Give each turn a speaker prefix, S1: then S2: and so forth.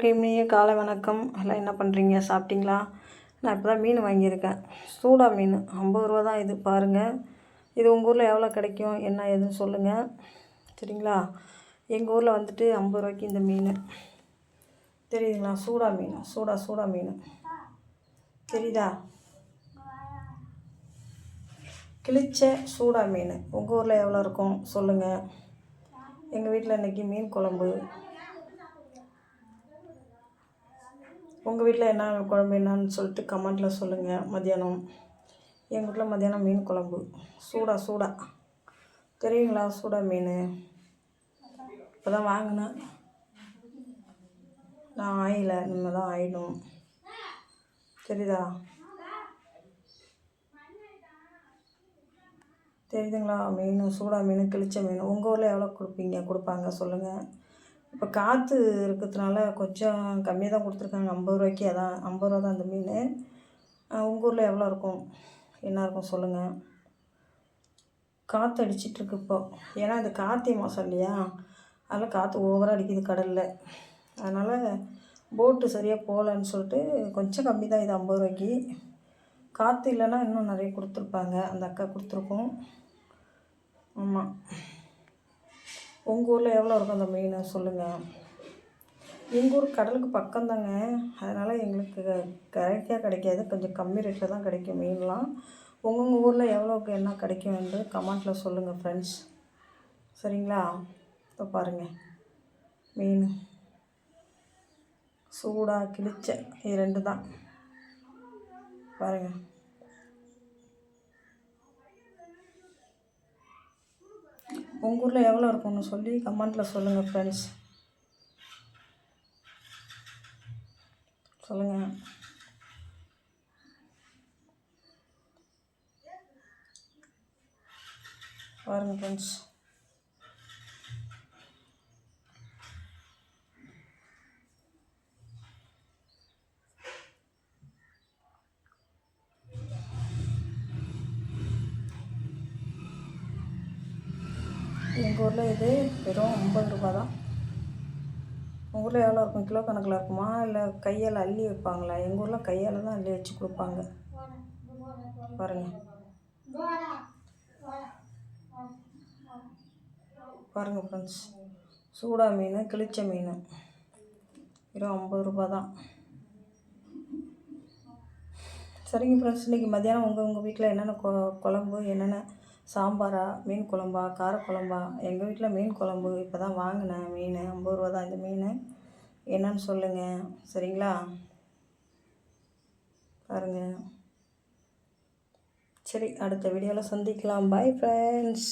S1: இனிய காலை வணக்கம். எல்லாம் என்ன பண்ணுறீங்க? சாப்பிட்டீங்களா? நான் இப்போ தான் மீன் வாங்கியிருக்கேன். சூடா மீன் 50 தான் இது பாருங்கள். இது உங்கள் ஊரில் எவ்வளோ கிடைக்கும் என்ன ஏதுன்னு சொல்லுங்கள். சரிங்களா? எங்கள் ஊரில் வந்துட்டு 50 இந்த மீன் தெரியுதுங்களா? சூடா மீன், சூடா மீன் தெரியுதா? கிழிச்ச சூடா மீன் உங்கள் ஊரில் எவ்வளோ இருக்கும் சொல்லுங்கள். எங்கள் வீட்டில் இன்றைக்கி மீன் குழம்பு. உங்கள் வீட்டில் என்ன குழம்பு என்னான்னு சொல்லிட்டு கமெண்ட்டில் சொல்லுங்கள். மதியானம் எங்கள் வீட்டில் மதியானம் மீன் குழம்பு சூடா தெரியுங்களா? சூடா மீன் இப்போ தான் வாங்கினேன். நான் ஆயில இனிமேல் தான் ஆயிடும். தெரியுதா? தெரியுதுங்களா? மீன் சூடா மீன் கிழிச்ச மீன் உங்கள் ஊரில் எவ்வளோ கொடுப்பாங்க சொல்லுங்கள். இப்போ காற்று இருக்கிறதுனால கொஞ்சம் கம்மியாக தான் கொடுத்துருக்காங்க. 50 அதான் 50 தான் அந்த மீன். உங்கள் ஊரில் எவ்வளோ இருக்கும் என்ன இருக்கும் சொல்லுங்கள். காற்று அடிச்சிட்ருக்கு இப்போ. ஏன்னா இது கார்த்திகை மாதம் இல்லையா? அதனால் காற்று ஓவராக அடிக்குது கடலில். அதனால் போட்டு சரியாக போகலன்னு சொல்லிட்டு கொஞ்சம் கம்மி தான் இது 50. காற்று இல்லைன்னா இன்னும் நிறைய கொடுத்துருப்பாங்க. அந்த அக்கா கொடுத்துருக்கோம். ஆமாம். உங்கள் ஊரில் எவ்வளோ இருக்கும் அந்த மீன் சொல்லுங்கள். எங்கள் ஊர் கடலுக்கு பக்கம்தாங்க. அதனால் எங்களுக்கு கிடைக்காது. கொஞ்சம் கம்மி ரேட்டில் தான் கிடைக்கும் மீன்லாம். உங்கள் ஊரில் எவ்வளோக்கு என்ன கிடைக்கும் என்று கமெண்ட்டில் சொல்லுங்கள் ஃப்ரெண்ட்ஸ். சரிங்களா? இப்போ பாருங்கள் மீன் சூடாக கிழிச்ச இது 2 தான் பாருங்கள். உங்கள் ஊரில் எவ்வளோ இருக்கும்னு சொல்லி கமெண்ட்டில் சொல்லுங்கள் ஃப்ரெண்ட்ஸ். சொல்லுங்கள். பாருங்கள் ஃப்ரெண்ட்ஸ். எங்கள் ஊரில் இது வெறும் 50 தான். உங்கள் ஊரில் எவ்வளோ இருக்கும்? கிலோ கணக்கில் இருக்குமா இல்லை கையால் அள்ளி வைப்பாங்களா? எங்கள் ஊரில் கையால் தான் அள்ளி வச்சு கொடுப்பாங்க. பாருங்கள் பாருங்கள் ஃப்ரெண்ட்ஸ். சூடா மீன் கிழிச்ச மீன் வெறும் 50 தான். சரிங்க ஃப்ரெண்ட்ஸ். இன்றைக்கி மத்தியானம் உங்கள் வீட்டில் என்னென்ன குழம்பு என்னென்ன சாம்பாரா மீன் குழம்பா காரக்குழம்பா? எங்கள் வீட்டில் மீன் குழம்பு. இப்போ தான் வாங்கினேன் மீன் 50 தான் இந்த மீன். என்னன்னு சொல்லுங்கள். சரிங்களா? பாருங்கள். சரி, அடுத்த வீடியோவில் சந்திக்கலாம். Bye friends.